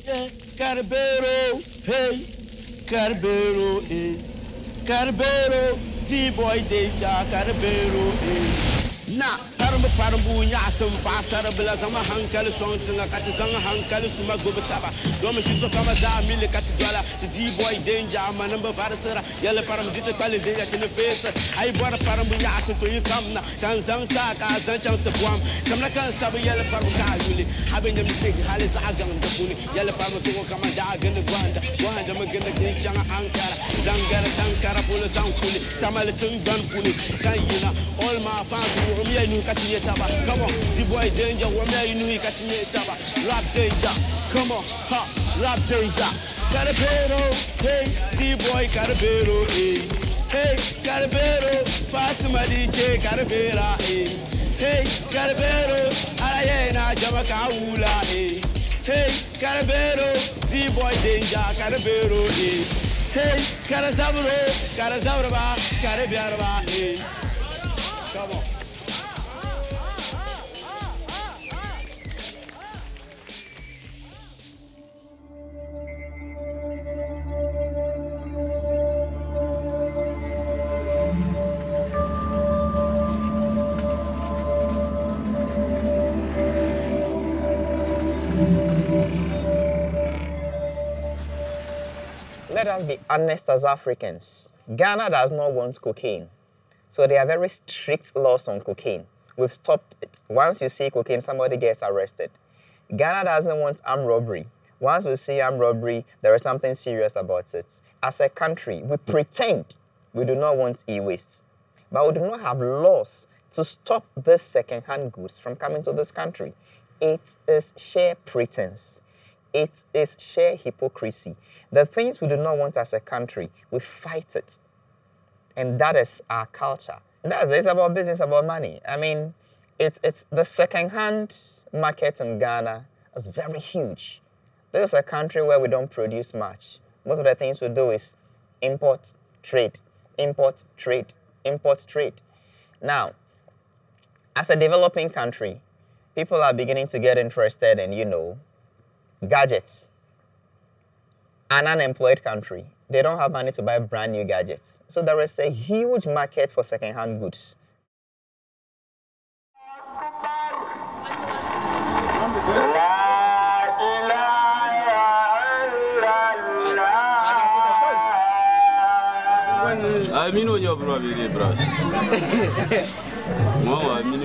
Yeah, Carbero, hey, Carbero, eh. Carbero, T-boy danger, Carbero, eh. Na parambu nya some pasara bila sama hankali song singa kati zanga hankali suma gobutaba dom shi so kama za mili kati dwala ti boy danger ma number varasara yele param dite kwale de ya kine face ai bora parambu nya so to you come na kan zang ta ka zang chang te buam kam na kan sabu yele param ka yuli haben dem mistake hali za agam de kuni yele param so kama da gane gwanda ma gane de changa ankara zangara pula zankuli tamale tung gun puni kan yina all my fans come on, the boy danger, rap danger, come on, ha, rap danger. Carabero, hey, the boy Carabero, hey, Carabero, Fatima DJ Carabera, hey, Carabero, Arayena Jamakaula, hey, Carabero, the boy danger, Carabero, hey, Carazabro, Carabiarba, come on. Let us be honest as Africans. Ghana does not want cocaine. So there are very strict laws on cocaine. We've stopped it. Once you see cocaine, somebody gets arrested. Ghana doesn't want armed robbery. Once we see armed robbery, there is something serious about it. As a country, we pretend we do not want e-waste. But we do not have laws to stop these second-hand goods from coming to this country. It is sheer pretense. It is sheer hypocrisy. The things we do not want as a country, we fight it. And that is our culture. It's about business, about money. I mean, it's the second-hand market in Ghana is very huge. This is a country where we don't produce much. Most of the things we do is import, trade, import, trade, import, trade. Now, as a developing country, people are beginning to get interested in, gadgets. An unemployed country, they don't have money to buy brand new gadgets. So there is a huge market for second-hand goods. I mean, your brother, brush. No, I mean,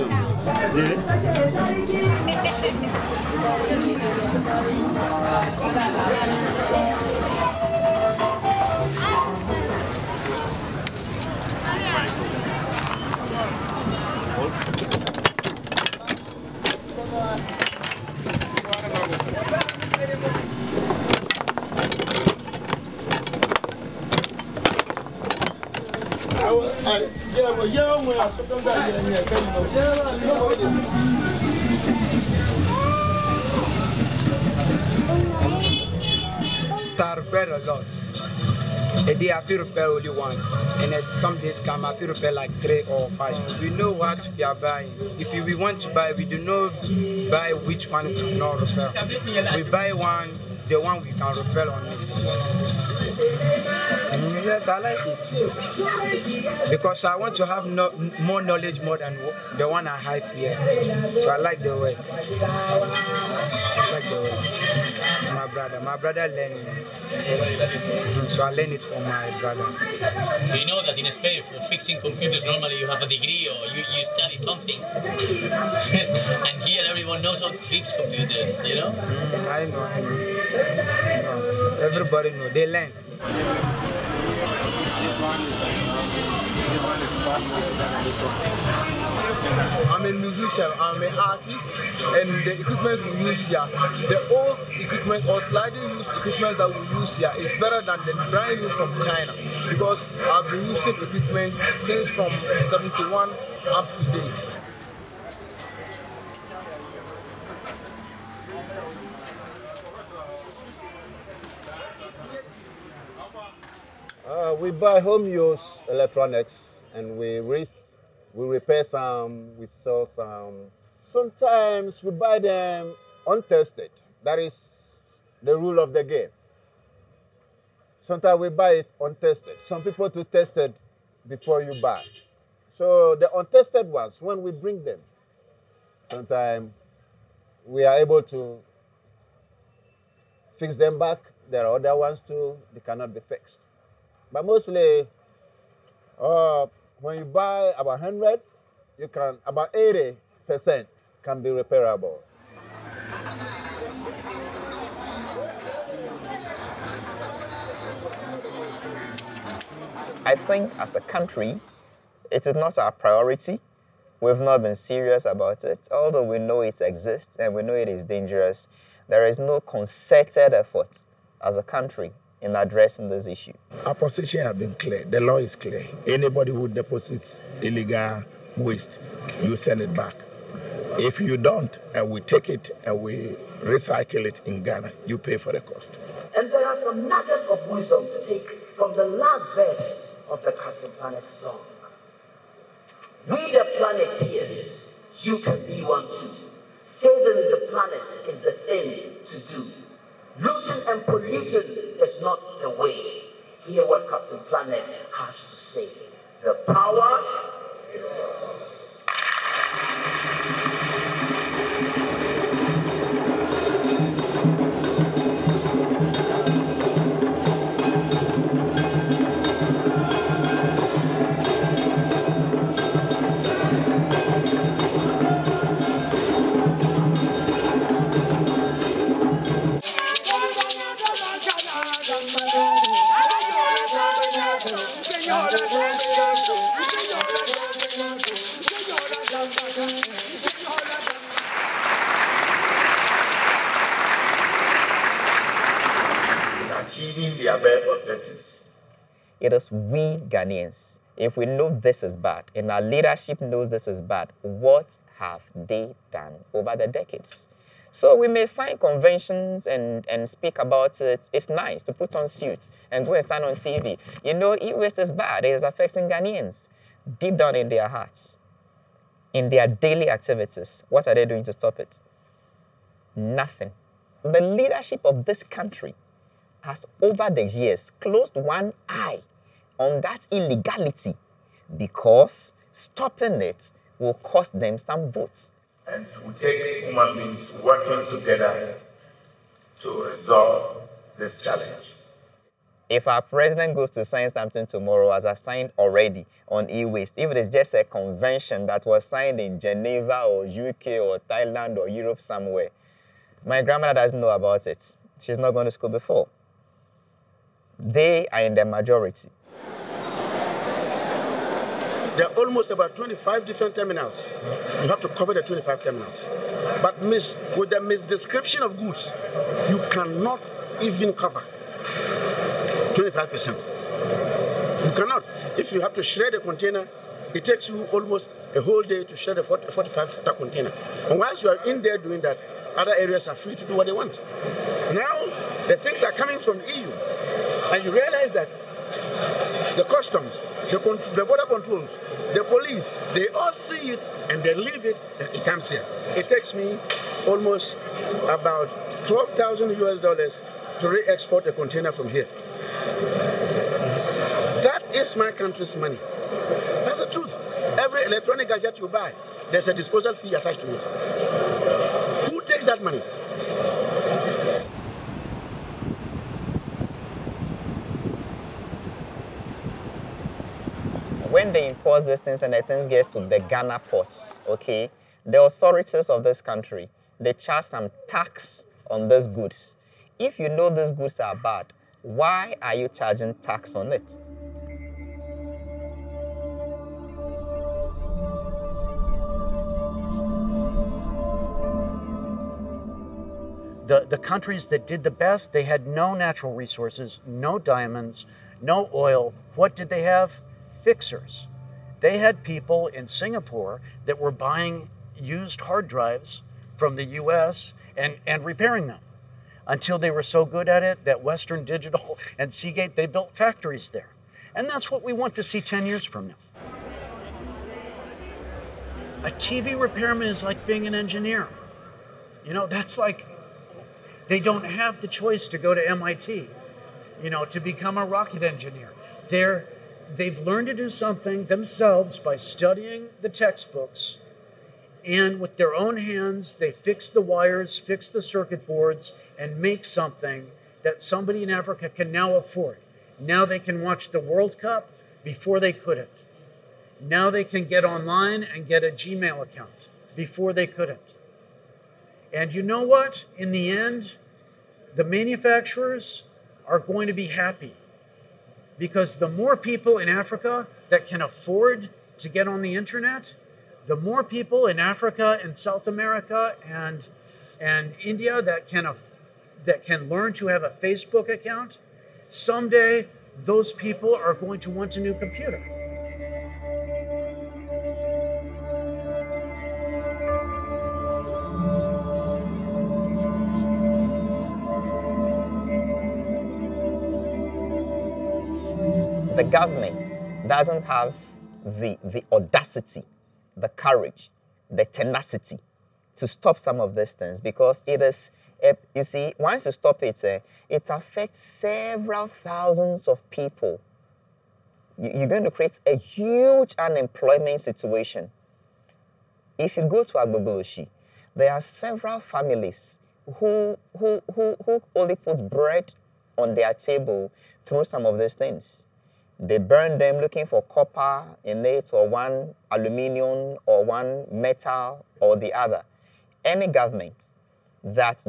repair a lot. A day I feel repair only one, and at some days come I feel repair like 3 or 5. We know what we are buying. If we want to buy, we do not buy which one we cannot repair. We buy the one we can repair on it. Yes, I like it because I want to have more knowledge more than the one I have here. So I like the way. I like the way. My brother learning. So I learn it from my brother. Do you know that in Spain for fixing computers normally you have a degree or you study something? And here everyone knows how to fix computers, you know? I know. Everybody knows. They learn. I'm a musician, I'm an artist, and the equipment we use here, the old equipment or slightly used equipment that we use here is better than the brand new from China, because I've been using equipment since from 71 up to date. We buy home use electronics and we repair some, we sell some. Sometimes we buy them untested. That is, the rule of the game. Sometimes we buy it untested. Some people to test it before you buy. So the untested ones, when we bring them, sometimes we are able to fix them back. There are other ones too, they cannot be fixed. But mostly, when you buy about 100, about 80% can be repairable. I think as a country, it is not our priority. We've not been serious about it. Although we know it exists and we know it is dangerous, there is no concerted effort as a country in addressing this issue. Our position has been clear. The law is clear. Anybody who deposits illegal waste, you send it back. If you don't, and we take it and we recycle it in Ghana, you pay for the cost. And there are some nuggets of wisdom to take from the last verse of the Captain Planet song. We the planeteers, you can be one too. Saving the planet is the thing to do. Looting and polluting is not the way. Hear what Captain Planet has to say. The power is yours. Achieving their bare objectives. It is we Ghanaians. If we know this is bad and our leadership knows this is bad, what have they done over the decades? So we may sign conventions and speak about it. It's nice to put on suits and go and stand on TV. You know, e-waste is bad. It is affecting Ghanaians deep down in their hearts, in their daily activities. What are they doing to stop it? Nothing. The leadership of this country has, over the years, closed one eye on that illegality because stopping it will cost them some votes. And it will take human beings working together to resolve this challenge. If our president goes to sign something tomorrow, as I signed already on e-waste, if it is just a convention that was signed in Geneva or UK or Thailand or Europe somewhere, my grandmother doesn't know about it. She's not going to school before. They are in the majority. There are almost about 25 different terminals. You have to cover the 25 terminals. But with the misdescription of goods, you cannot even cover 25%. You cannot. If you have to shred a container, it takes you almost a whole day to shred a 45-footer container. And once you are in there doing that, other areas are free to do what they want. Now, the things are coming from the EU, and you realize that the customs, the border controls, the police, they all see it and they leave it, and it comes here. It takes me almost about $12,000 to re-export a container from here. That is my country's money. That's the truth. Every electronic gadget you buy, there's a disposal fee attached to it. Who takes that money? When they import these things and the things get to the Ghana ports, okay, the authorities of this country, they charge some tax on these goods. If you know these goods are bad, why are you charging tax on it? The countries that did the best, they had no natural resources, no diamonds, no oil. What did they have? Fixers. They had people in Singapore that were buying used hard drives from the US and repairing them until they were so good at it that Western Digital and Seagate, they built factories there. And that's what we want to see 10 years from now. A TV repairman is like being an engineer. You know, that's like They don't have the choice to go to MIT, to become a rocket engineer. They've learned to do something themselves by studying the textbooks, and with their own hands, they fix the wires, fix the circuit boards, and make something that somebody in Africa can now afford. Now they can watch the World Cup before they couldn't. Now they can get online and get a Gmail account before they couldn't. And you know what? In the end, the manufacturers are going to be happy, because the more people in Africa that can afford to get on the internet, the more people in Africa and South America and India that can learn to have a Facebook account, someday those people are going to want a new computer. The government doesn't have the audacity, the courage, the tenacity to stop some of these things, because it is, you see, once you stop it, it affects several thousands of people. You're going to create a huge unemployment situation. If you go to Agbogboshi, there are several families who only put bread on their table through some of these things. They burn them looking for copper in it, or one aluminium, or one metal, or the other. Any government that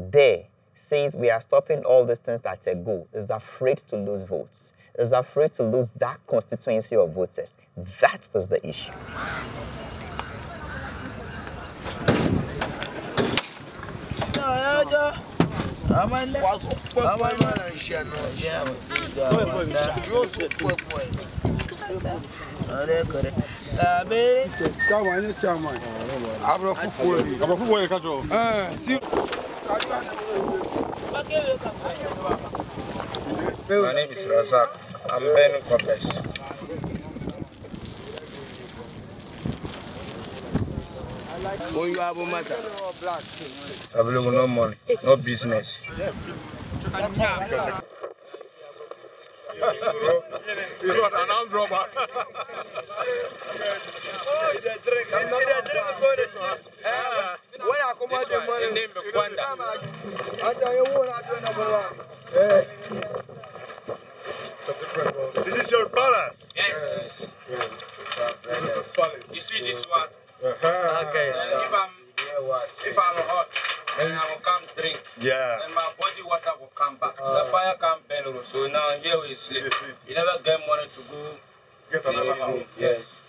says we are stopping all these things that go is afraid to lose votes, is afraid to lose that constituency of voters. That is the issue. My name is Razak. I'm Ben Kopes. When you have a matter, I believe no money, no business. He's not an armed robber. This is your palace? Yes. This is his palace. You see this one? Okay. If I'm hot, then I will come drink. Yeah. Then my body water will come back. The fire can't burn. So now here we sleep. You never get money to go get another house. Yes.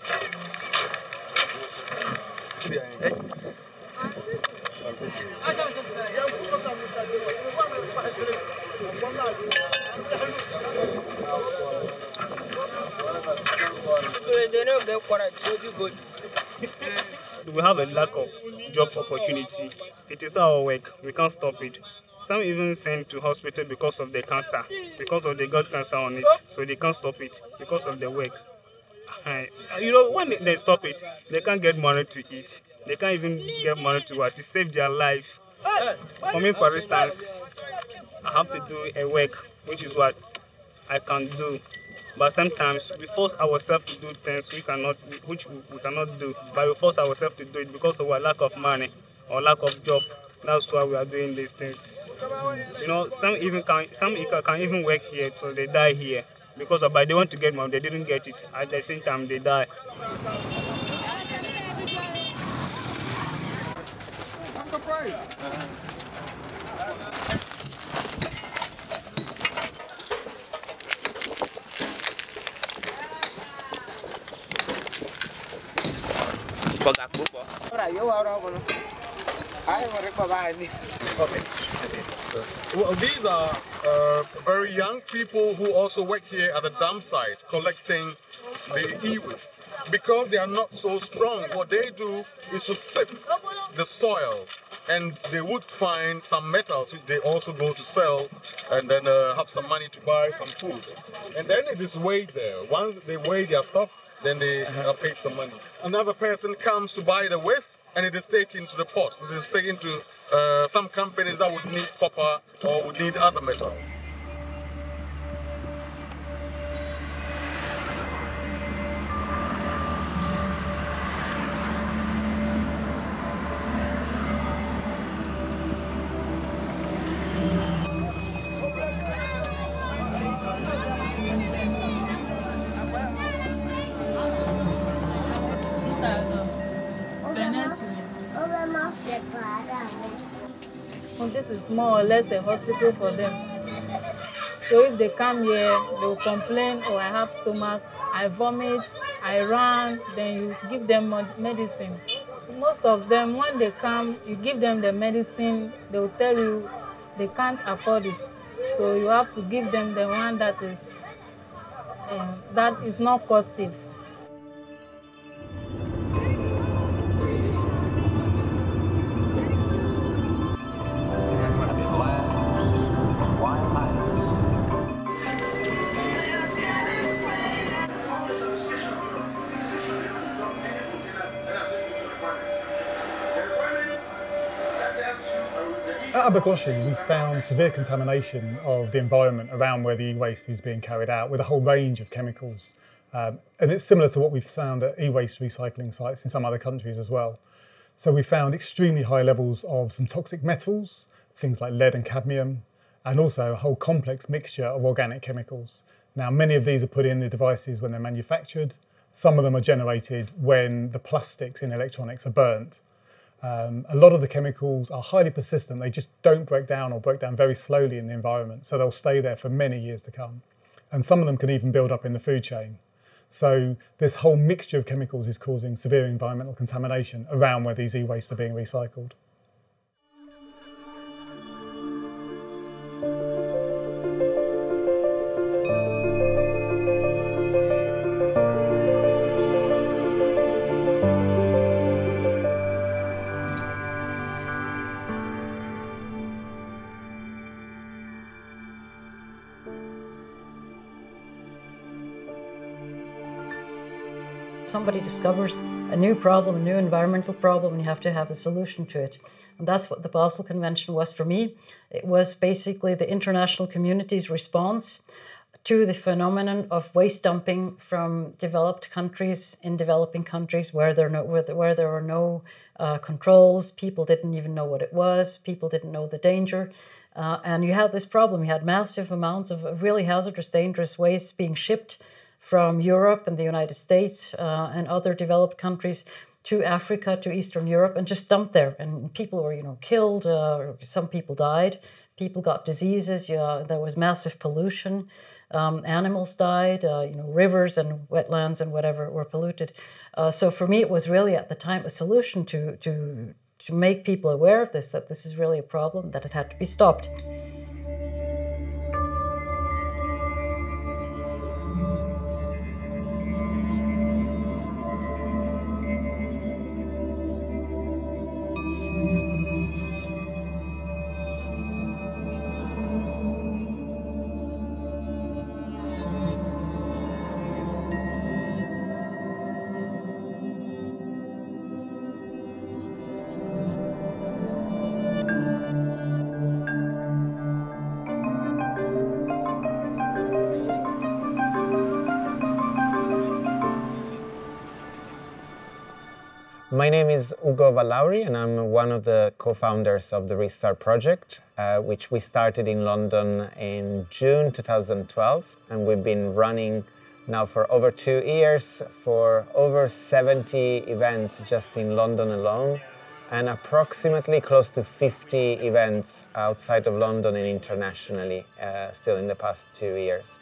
We have a lack of job opportunity. It is our work. We can't stop it. Some even sent to hospital because of the cancer, because of they got cancer on it. So they can't stop it because of the work. When they stop it, they can't get money to eat. They can't even get money to save their life. For me, for instance, I have to do a work, which is what I can do. But sometimes we force ourselves to do things which we cannot do. But we force ourselves to do it because of our lack of money or lack of job. That's why we are doing these things. Some can even work here, so they die here because but they want to get money. They didn't get it. At the same time, they die. I'm surprised. Well, these are very young people who also work here at the dump site collecting the e-waste. Because they are not so strong, what they do is to sift the soil, and they would find some metals which they also go to sell, and then have some money to buy some food. And then it is weighed there. Once they weigh their stuff, then they are paid some money. Another person comes to buy the waste, and it is taken to the port. It is taken to some companies that would need copper or would need other metals. Well, this is more or less the hospital for them. So if they come here, they will complain, oh, I have stomach, I vomit, I run, then you give them medicine. Most of them, when they come, you give them the medicine, they will tell you they can't afford it. So you have to give them the one that is not costive. At Abogoshi, we found severe contamination of the environment around where the e-waste is being carried out with a whole range of chemicals. And it's similar to what we've found at e-waste recycling sites in some other countries as well. So we found extremely high levels of some toxic metals, things like lead and cadmium, and also a whole complex mixture of organic chemicals. Now, many of these are put in the devices when they're manufactured. Some of them are generated when the plastics in electronics are burnt. A lot of the chemicals are highly persistent. They just don't break down or break down very slowly in the environment, so they'll stay there for many years to come. And some of them can even build up in the food chain. So this whole mixture of chemicals is causing severe environmental contamination around where these e-wastes are being recycled. Somebody discovers a new problem, a new environmental problem, and you have to have a solution to it. And that's what the Basel Convention was for me. It was basically the international community's response to the phenomenon of waste dumping from developed countries in developing countries where there were no controls. People didn't even know what it was. People didn't know the danger. And you had this problem. You had massive amounts of really hazardous, dangerous waste being shipped from Europe and the United States and other developed countries to Africa, to Eastern Europe, and just dumped there. And people were, killed. Some people died. People got diseases. There was massive pollution. Animals died. Rivers and wetlands and whatever were polluted. So for me, it was really at the time a solution to make people aware of this, that this is really a problem, that it had to be stopped. My name is Ugo Vallauri, and I'm one of the co-founders of the Restart project, which we started in London in June 2012, and we've been running now for over 2 years for over 70 events just in London alone, and approximately close to 50 events outside of London and internationally still in the past 2 years.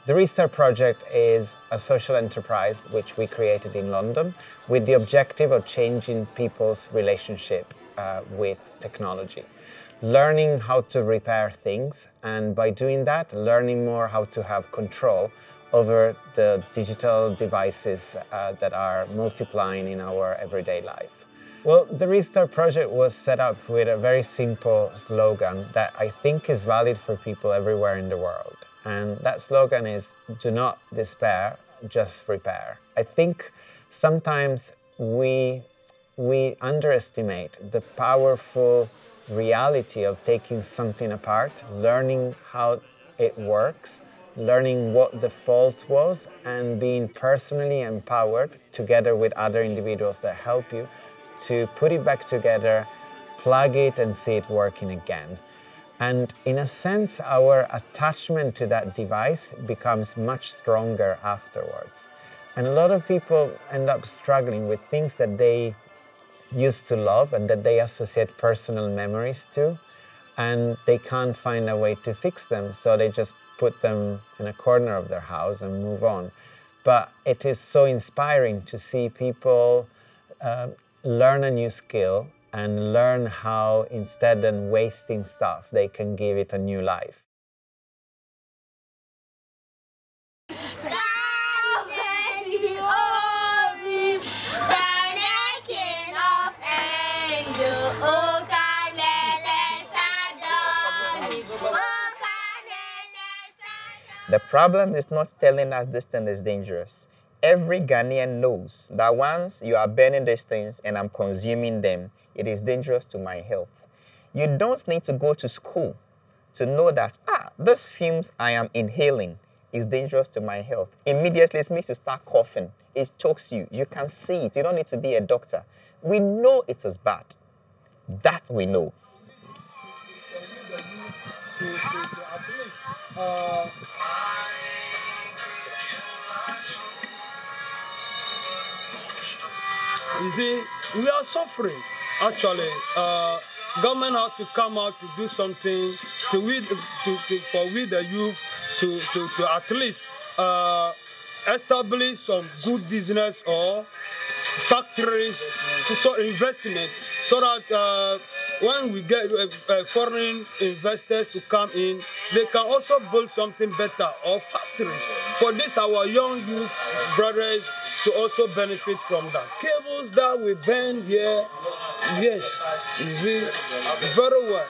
The Restart project is a social enterprise which we created in London with the objective of changing people's relationship with technology. Learning how to repair things, and by doing that, learning more how to have control over the digital devices that are multiplying in our everyday life. Well, the Restart project was set up with a very simple slogan that I think is valid for people everywhere in the world. And that slogan is, do not despair, just repair. I think sometimes we underestimate the powerful reality of taking something apart, learning how it works, learning what the fault was, and being personally empowered together with other individuals that help you to put it back together, plug it, and see it working again. And in a sense, our attachment to that device becomes much stronger afterwards. And a lot of people end up struggling with things that they used to love and that they associate personal memories to, and they can't find a way to fix them, so they just put them in a corner of their house and move on. But it is so inspiring to see people learn a new skill and learn how, instead of wasting stuff, they can give it a new life. The problem is not telling us this thing is dangerous. Every Ghanaian knows that once you are burning these things and I'm consuming them, it is dangerous to my health. You don't need to go to school to know that, these fumes I am inhaling is dangerous to my health. Immediately it makes you start coughing. It chokes you. You can see it. You don't need to be a doctor. We know it is bad. That we know. You see, we are suffering. Actually, government have to come out to do something for we the youth to at least establish some good business or factories, so investment, so that when we get foreign investors to come in, they can also build something better or factories. For this, our young youth brothers to also benefit from that. Cables that we burn here, yes, you see, very well.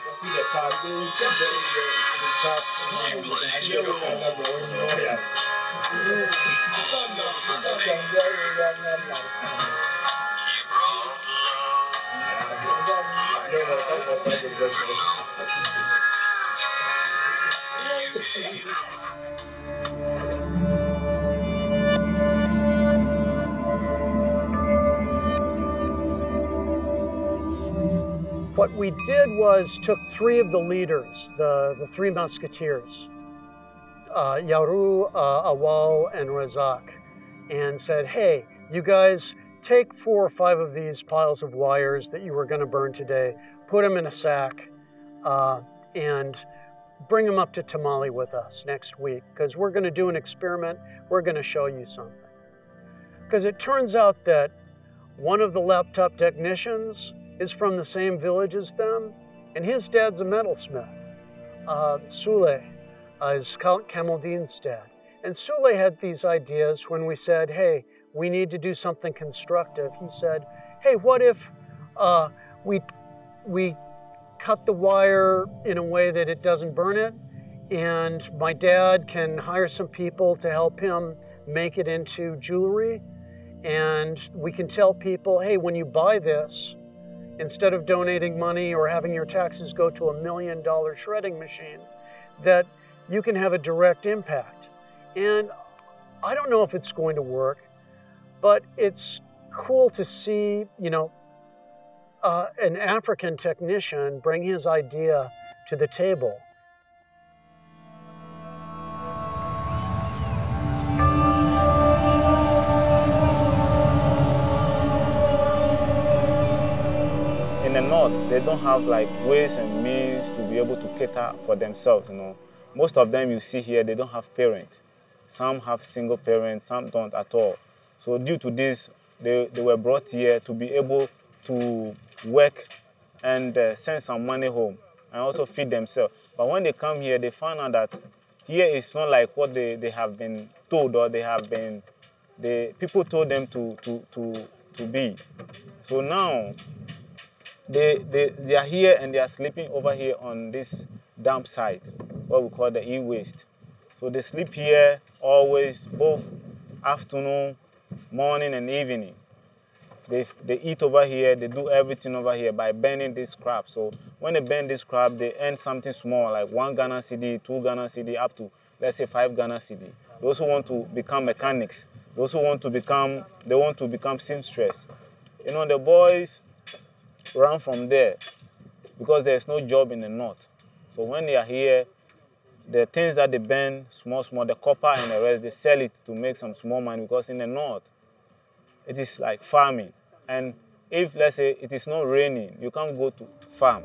What we did was took three of the leaders, the three musketeers, Yaru, Awal, and Razak, and said, hey, you guys take 4 or 5 of these piles of wires that you were going to burn today, put them in a sack, and bring them up to Tamale with us next week, because we're going to do an experiment. We're going to show you something. Because it turns out that one of the laptop technicians is from the same village as them, and his dad's a metalsmith. Sule is Kamaldine's dad. And Sule had these ideas when we said, hey, we need to do something constructive. He said, hey, what if we cut the wire in a way that it doesn't burn it, and my dad can hire some people to help him make it into jewelry, and we can tell people, hey, when you buy this, instead of donating money or having your taxes go to $1 million shredding machine, that you can have a direct impact. And I don't know if it's going to work, but it's cool to see, you know, an African technician bring his idea to the table. In the north, they don't have like ways and means to be able to cater for themselves, you know. Most of them you see here, they don't have parents. Some have single parents, some don't at all. So due to this, they were brought here to be able to work and send some money home and also feed themselves. But when they come here, they find out that here is not like what they have been told, or people told them to be. So now they are here and they are sleeping over here on this dump site, what we call the e-waste. So they sleep here always, both afternoon, morning, and evening. They eat over here, they do everything over here by burning this crab. So when they burn this crab, they earn something small, like 1 Ghana cedi, 2 Ghana cedi, up to, let's say, 5 Ghana cedi. Those who want to become mechanics, those who want to become, they want to become seamstress. You know, the boys run from there because there's no job in the north. So when they are here, the things that they burn, small, the copper and the rest, they sell it to make some small money, because in the north, it is like farming. And if, let's say, it is not raining, you can't go to farm.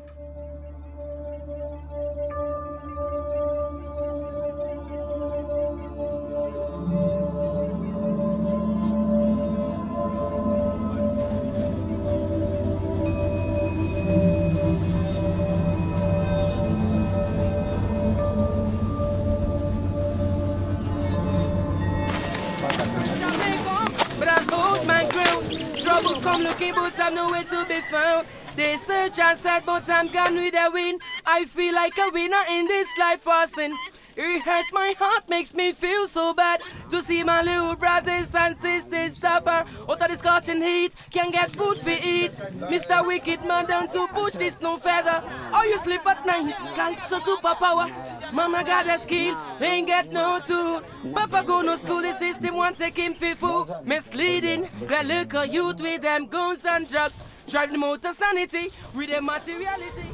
Come looking, but I'm nowhere to be found. They search and said, but I'm gone with the wind. I feel like a winner in this life for sin. It hurts my heart, makes me feel so bad to see my little brothers and sisters suffer out of the scorching heat. Can't get food for eat. Mr. Wicked Man down to push this no feather. Or you sleep at night, can't a superpower. Mama got a skill, ain't get no tool. Papa go no school, the system won't take him for fool. Misleading, the liquor youth with them guns and drugs. Drive them out of sanity with their materiality.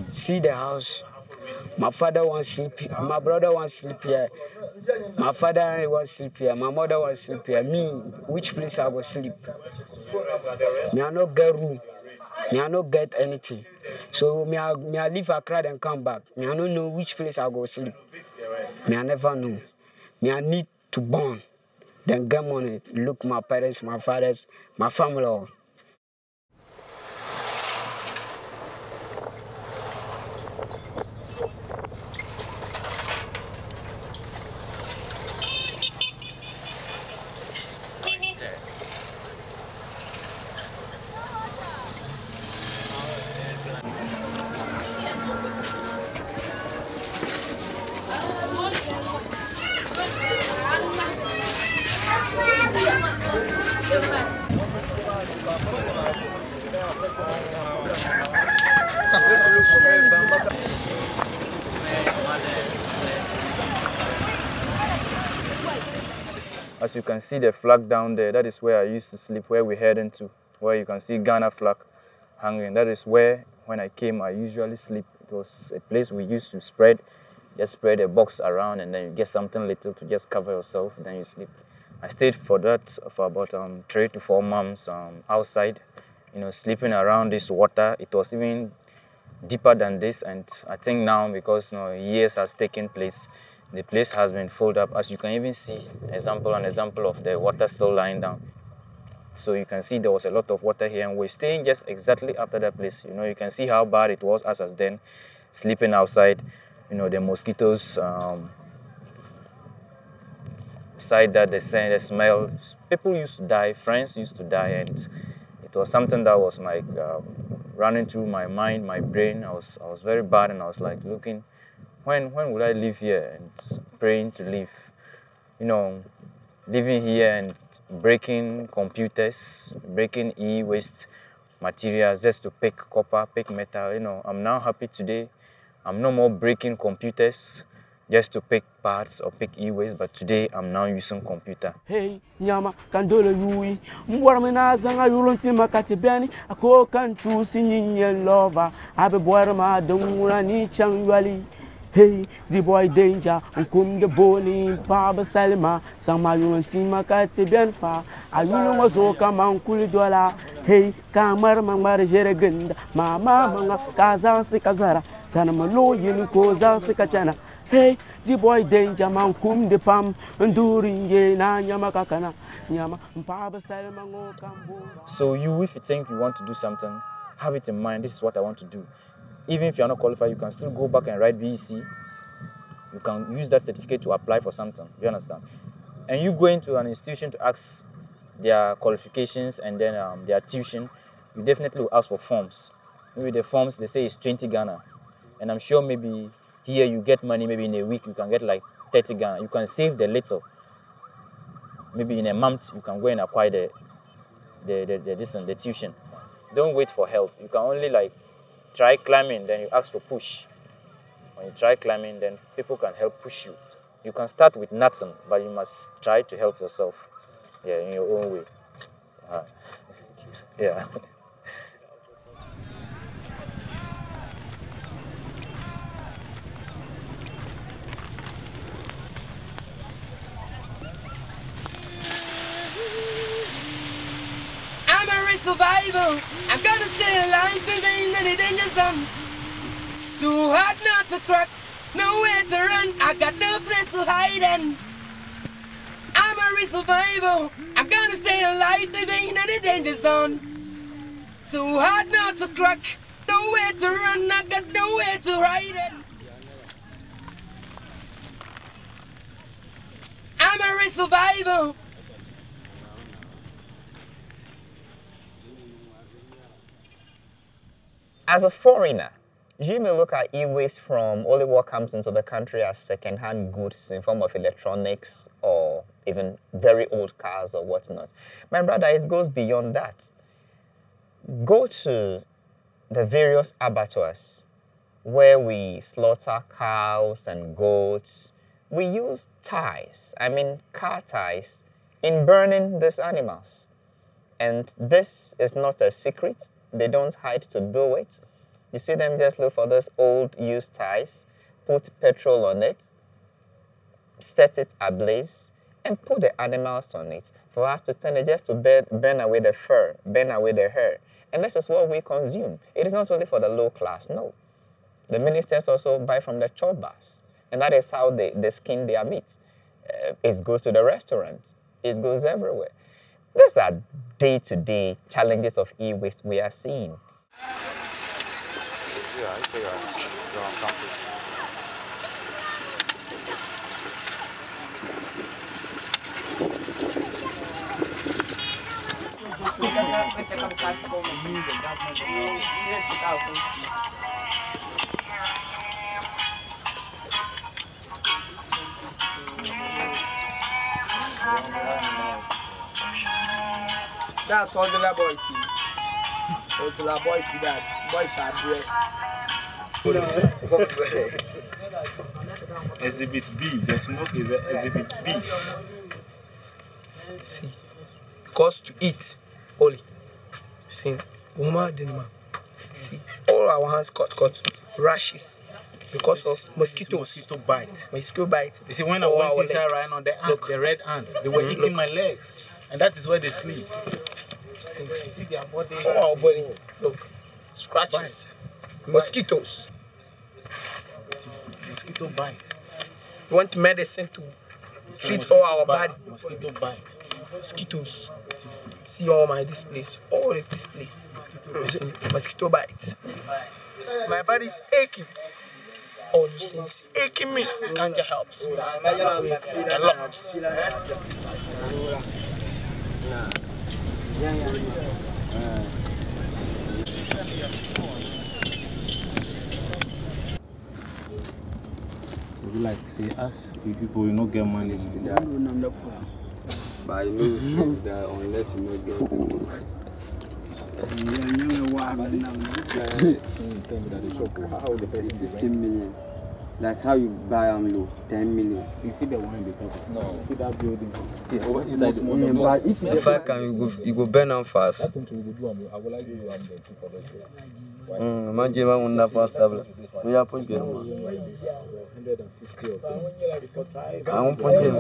See the house. My father wants sleep here. My brother wants sleep here. My father wants sleep here. My mother wants sleep here. Me, which place I go sleep? Me I not get room. Me I not get anything. So me I leave Accra and come back. Me I don't know which place I go sleep. Me I never know. Me I need to born, then get money. Look my parents, my fathers, my family all. As you can see the flag down there, that is where I used to sleep, where we're heading to, where you can see Ghana flag hanging. That is where, when I came, I usually sleep. It was a place we used to spread, just spread a box around and then you get something little to just cover yourself, then you sleep. I stayed for that for about 3 to 4 months outside, you know, sleeping around this water. It was even deeper than this, and I think now, because years has taken place, the place has been filled up. As you can even see, an example of the water still lying down. So you can see there was a lot of water here, and we're staying just exactly after that place. You know, you can see how bad it was as then, sleeping outside. You know, the mosquitoes, aside that, the smell. People used to die, friends used to die, and it was something that was like running through my mind, my brain. I was very bad, and I was like looking, when will I live here, and praying to live. You know, living here and breaking computers, breaking e-waste materials just to pick copper, pick metal. You know, I'm now happy today. I'm no more breaking computers just to pick parts or pick e-waste, but today I'm now using computer. Hey, nyama kandolo yui, mbora menazanga yulonti makati beni, ako kantu sinye lova, abe bora ma dungura ni changwali. Hey, the boy danger, unkum the bowling, Baba Salima, sama yulonti makati benfa, ayuno mazoka mankuli dola. Hey, kamar mangmar jeregenda, mama manga kaza sikazara, sana malo yin koza sikachana. Hey, the boy danger man kum de pam nduring ye na nyama kakana nyama mpaba salma ngo kambo. So you, if you think you want to do something, have it in mind. This is what I want to do. Even if you are not qualified, you can still go back and write BEC. You can use that certificate to apply for something. You understand? And you go into an institution to ask their qualifications and then their tuition. You definitely will ask for forms. Maybe the forms they say is 20 Ghana, and I'm sure maybe here you get money, maybe in a week you can get like 30 Ghana. You can save the little. maybe in a month you can go and acquire the tuition. Don't wait for help. You can only like try climbing, then you ask for push. When you try climbing, then people can help push you. You can start with nothing, but you must try to help yourself, yeah, in your own way. Yeah. I'm a real survivor. I'm gonna stay alive even in any danger zone. Too hard not to crack, nowhere to run. I got no place to hide in. I'm a real survivor. I'm gonna stay alive even in any danger zone. Too hard not to crack, nowhere to run. I got nowhere to hide in. I'm a real survivor. As a foreigner, you may look at e-waste from only what comes into the country as second-hand goods in form of electronics or even very old cars or whatnot. My brother, it goes beyond that. Go to the various abattoirs where we slaughter cows and goats. We use ties, car ties, in burning these animals. And this is not a secret. They don't hide to do it. You see them just look for those old used ties, put petrol on it, set it ablaze, and put the animals on it for us to turn it just to burn away the fur, burn away the hair. And this is what we consume. It is not only for the low class, no. The ministers also buy from the chobbers, and that is how they skin their meat. It goes to the restaurants. It goes everywhere. These are day-to-day challenges of e-waste we are seeing. That's all the boys. Also, the boys do that. Boys are bread. Exhibit B. The smoke is exhibit B. See, because to eat only. See, woman, see, all our hands cut, rashes because of mosquitoes. Mosquito bite. Mosquito bite. You see, when I went inside right on the ant, the red ants, they were eating my legs, and that is where they sleep. See, you see their body. All our body. Look, scratches, mosquitoes. See, mosquito bite. We want medicine to treat all our body. Mosquito bite. Mosquitoes. See all my displays. All is displays. Mosquito bites. My body is aching. All you see is aching me. Ganja helps. A lot. We like say us, we people will not get money. But I know that unless you not get how the first 15 million. Like how you buy low, 10 million. You see the one because no. You see that building. But if I can, you go burn them fast. I will like you for this. Imagine one that fast. We are pushing. 150 of them. I won't put in.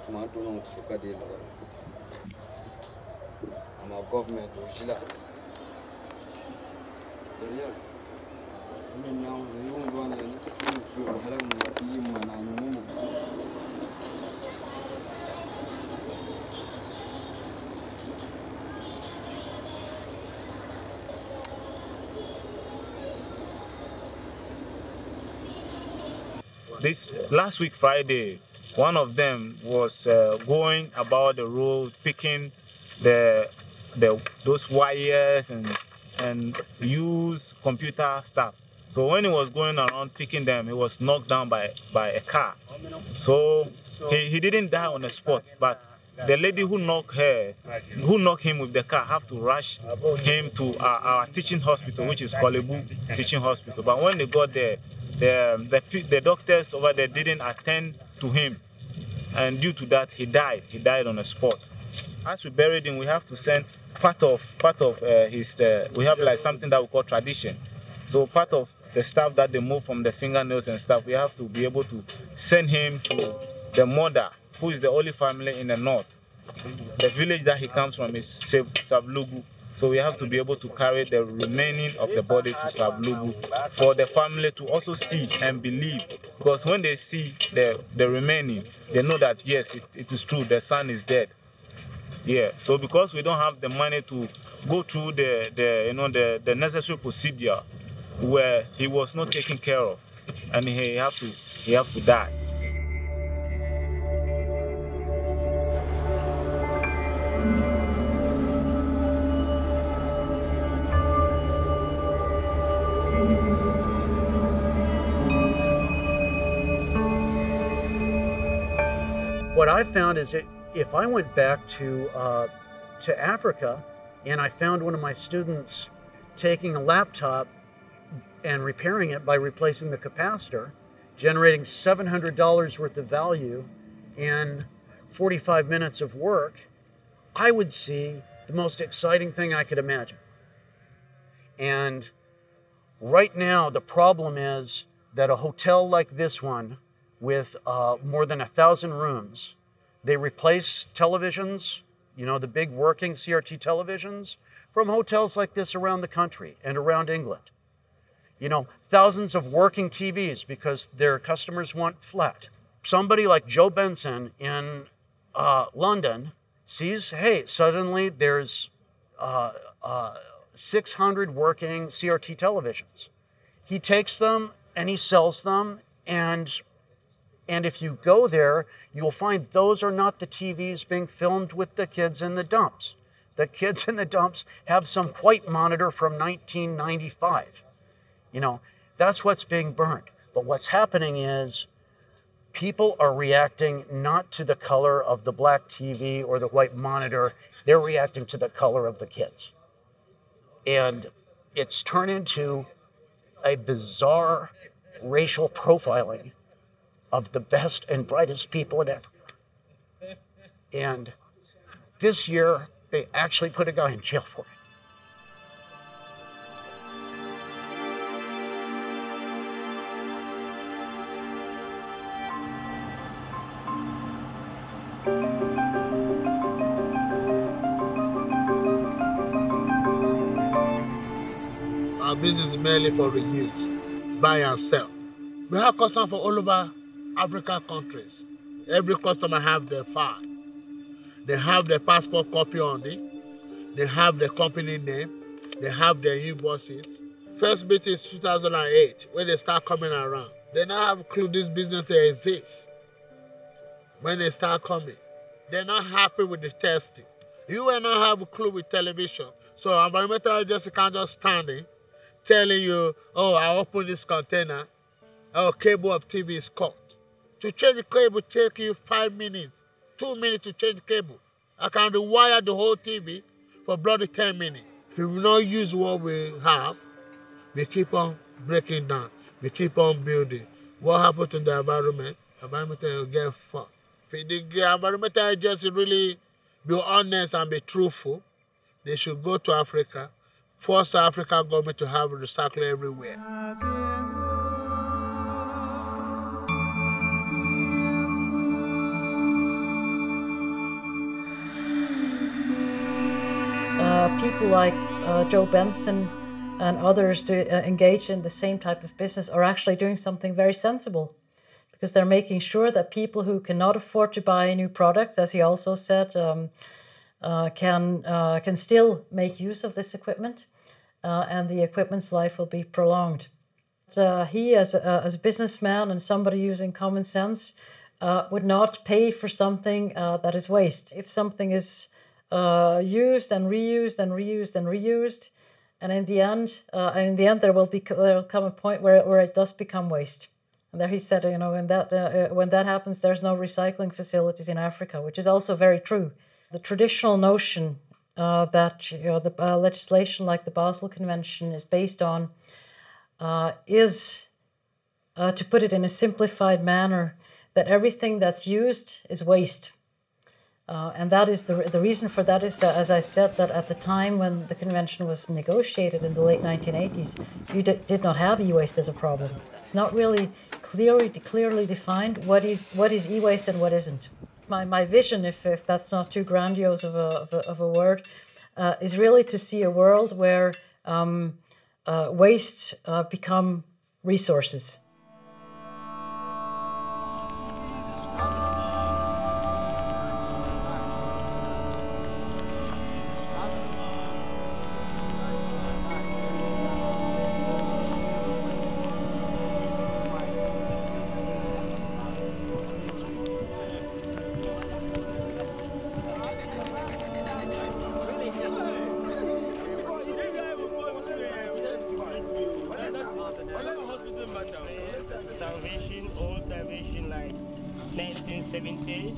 Tomato no sugar deal. I'm a government. This last week Friday, one of them was going about the road, picking those wires and use computer stuff. So when he was going around picking them, he was knocked down by a car. So he didn't die on the spot, but the lady who knocked him with the car have to rush him to our teaching hospital, which is Kolebu Teaching Hospital. But when they got there, the doctors over there didn't attend to him. And due to that, he died. He died on the spot. As we buried him, we have to send part of his, we have like something that we call tradition. So part of the stuff that they move from the fingernails and stuff, we have to be able to send him to the mother, who is the only family in the north. The village that he comes from is Sablugu. So we have to be able to carry the remaining of the body to Sablugu for the family to also see and believe. Because when they see the remaining, they know that yes, it is true, the son is dead. Yeah. So because we don't have the money to go through the necessary procedure where he was not taken care of, and he have to die. What I found is that if I went back to Africa and I found one of my students taking a laptop and repairing it by replacing the capacitor, generating $700 worth of value in 45 minutes of work, I would see the most exciting thing I could imagine. And right now, the problem is that a hotel like this one with more than 1,000 rooms, they replace televisions, you know, the big working CRT televisions, from hotels like this around the country and around England. You know, thousands of working TVs because their customers want flat. Somebody like Joe Benson in London sees, hey, suddenly there's 600 working CRT televisions. He takes them and he sells them, and if you go there, you'll find those are not the TVs being filmed with the kids in the dumps. The kids in the dumps have some white monitor from 1995. You know, that's what's being burned. But what's happening is people are reacting not to the color of the black TV or the white monitor, they're reacting to the color of the kids. And it's turned into a bizarre racial profiling of the best and brightest people in Africa. And this year, they actually put a guy in jail for it. Our business is mainly for reuse, buy and sell. We have customers from all over African countries. Every customer have their file. They have their passport copy on it. They have the company name. They have their invoices. First bit is 2008, when they start coming around. They now have a clue this business exists. When they start coming, they're not happy with the testing. You will not have a clue with television. So environmental agency can't just stand in, telling you, oh, I open this container, our cable of TV is cut. To change the cable take you 5 minutes, 2 minutes to change the cable. I can rewire the whole TV for bloody 10 minutes. If we will not use what we have, we keep on breaking down. We keep on building. What happened to the environment? Environment will get fucked. If the environmental agency really be honest and be truthful, they should go to Africa, force the African government to have recycling everywhere. People like Joe Benson and others to engage in the same type of business are actually doing something very sensible, because they're making sure that people who cannot afford to buy new products, as he also said, can still make use of this equipment, and the equipment's life will be prolonged. He, as a businessman and somebody using common sense, would not pay for something that is waste. If something is used and reused and reused and reused, And in the end, there will come a point where it does become waste. And there he said, you know, when that happens, there's no recycling facilities in Africa, which is also very true. The traditional notion that, you know, the legislation like the Basel Convention is based on is, to put it in a simplified manner, that everything that's used is waste. And that is the reason for that is, as I said, that at the time when the convention was negotiated in the late 1980s, you did not have e-waste as a problem. It's not really clearly defined what is e-waste and what isn't. My vision, if that's not too grandiose of a word, is really to see a world where wastes become resources. Old television like 1970s.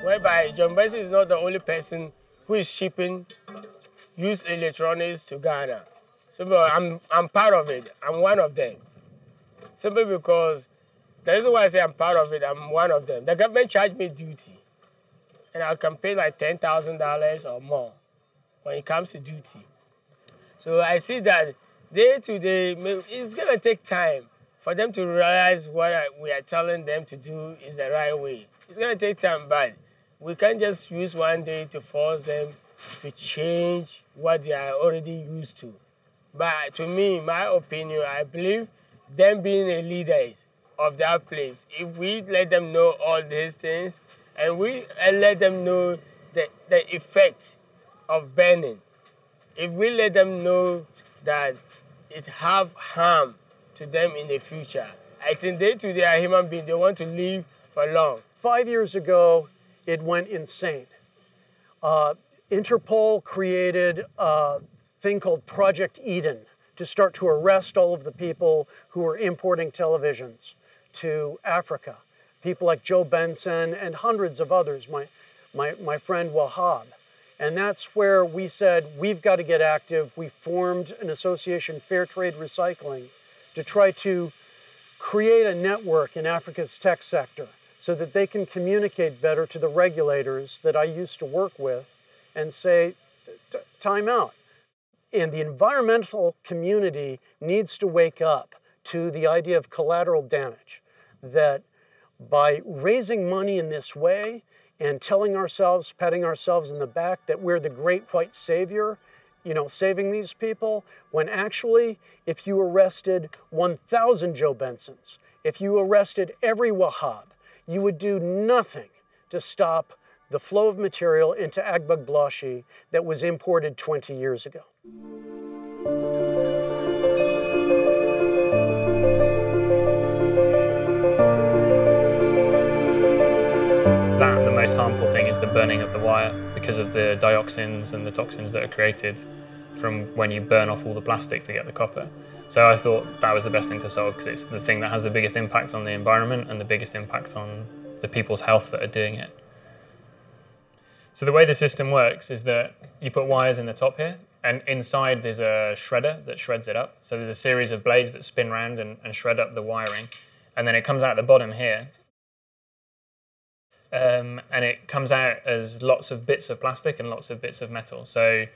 Whereby John Bessie is not the only person who is shipping used electronics to Ghana. So I'm part of it. I'm one of them. Simply because the reason why I say I'm part of it, I'm one of them. The government charged me duty, and I can pay like $10,000 or more when it comes to duty. So I see that day to day, it's going to take time for them to realize what we are telling them to do is the right way. It's going to take time, but we can't just use one day to force them to change what they are already used to. But to me, my opinion, I believe them being the leaders of that place, if we let them know all these things and we let them know the effect of burning, if we let them know that it have harm to them in the future, I think they too, they are human beings, they want to live for long. 5 years ago, it went insane. Interpol created a thing called Project Eden to start to arrest all of the people who were importing televisions to Africa. People like Joe Benson and hundreds of others, my friend Wahab. And that's where we said, we've got to get active. We formed an association, Fair Trade Recycling, to try to create a network in Africa's tech sector so that they can communicate better to the regulators that I used to work with and say, time out. And the environmental community needs to wake up to the idea of collateral damage, that by raising money in this way and telling ourselves, patting ourselves in the back that we're the great white savior, you know, saving these people, when actually, if you arrested 1,000 Joe Bensons, if you arrested every Wahab, you would do nothing to stop the flow of material into Agbogbloshie that was imported 20 years ago. The most harmful thing is the burning of the wire because of the dioxins and the toxins that are created from when you burn off all the plastic to get the copper. So I thought that was the best thing to solve because it's the thing that has the biggest impact on the environment and the biggest impact on the people's health that are doing it. So the way the system works is that you put wires in the top here, and inside there's a shredder that shreds it up. So there's a series of blades that spin around and shred up the wiring. And then it comes out the bottom here. And it comes out as lots of bits of plastic and lots of bits of metal. So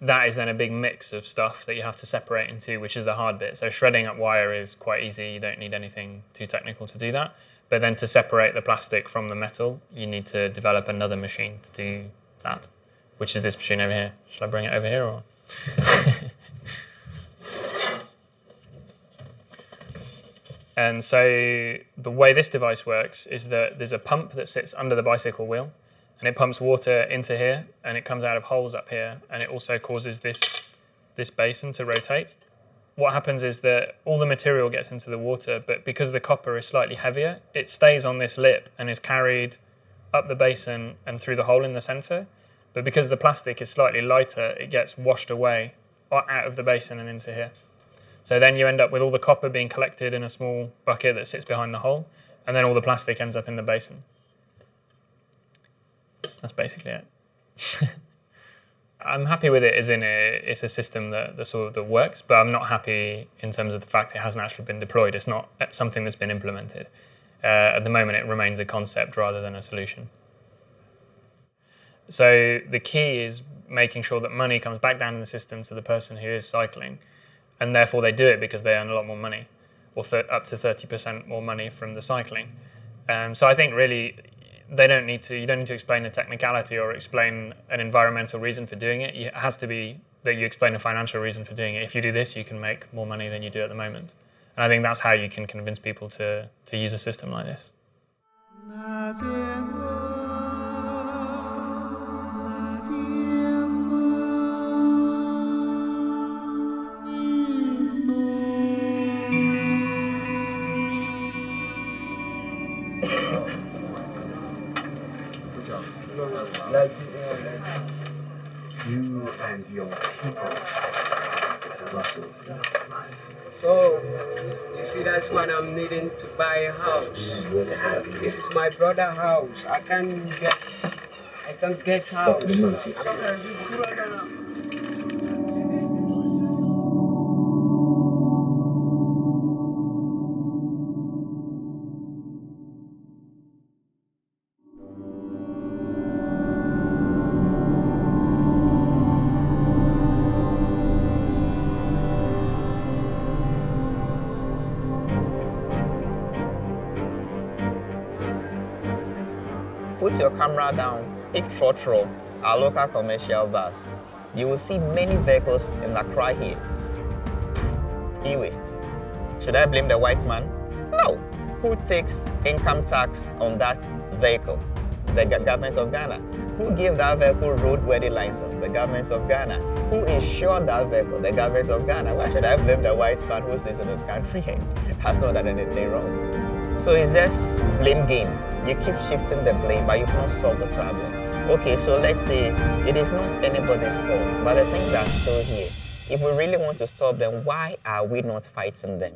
that is then a big mix of stuff that you have to separate into, which is the hard bit. So shredding up wire is quite easy. You don't need anything too technical to do that. But then to separate the plastic from the metal, you need to develop another machine to do that, which is this machine over here. Shall I bring it over here or? And so the way this device works is that there's a pump that sits under the bicycle wheel, and it pumps water into here, and it comes out of holes up here, and it also causes this basin to rotate. What happens is that all the material gets into the water, but because the copper is slightly heavier, it stays on this lip and is carried up the basin and through the hole in the center. But because the plastic is slightly lighter, it gets washed away out of the basin and into here. So then you end up with all the copper being collected in a small bucket that sits behind the hole, and then all the plastic ends up in the basin. That's basically it. I'm happy with it as in it's a system that works, but I'm not happy in terms of the fact it hasn't actually been deployed. It's not something that's been implemented. At the moment, it remains a concept rather than a solution. So the key is making sure that money comes back down in the system to the person who is cycling, and therefore they do it because they earn a lot more money, or up to 30% more money from the cycling. So I think really you don't need to explain a technicality or explain an environmental reason for doing it. It has to be that you explain a financial reason for doing it. If you do this, you can make more money than you do at the moment. And I think that's how you can convince people to use a system like this. You and your people. So, you see, that's when I'm needing to buy a house. This is my brother's house. I can't get house. Put your camera down, pick Trotro, our local commercial bus. You will see many vehicles in Accra here. E-waste. Should I blame the white man? No. Who takes income tax on that vehicle? The government of Ghana. Who gave that vehicle roadworthy license? The government of Ghana. Who insured that vehicle? The government of Ghana. Why should I blame the white man who sits in this country and has not done anything wrong? So it's just blame game. You keep shifting the blame, but you've not solved the problem. Okay, so let's say it is not anybody's fault, but the things are still here. If we really want to stop them, why are we not fighting them?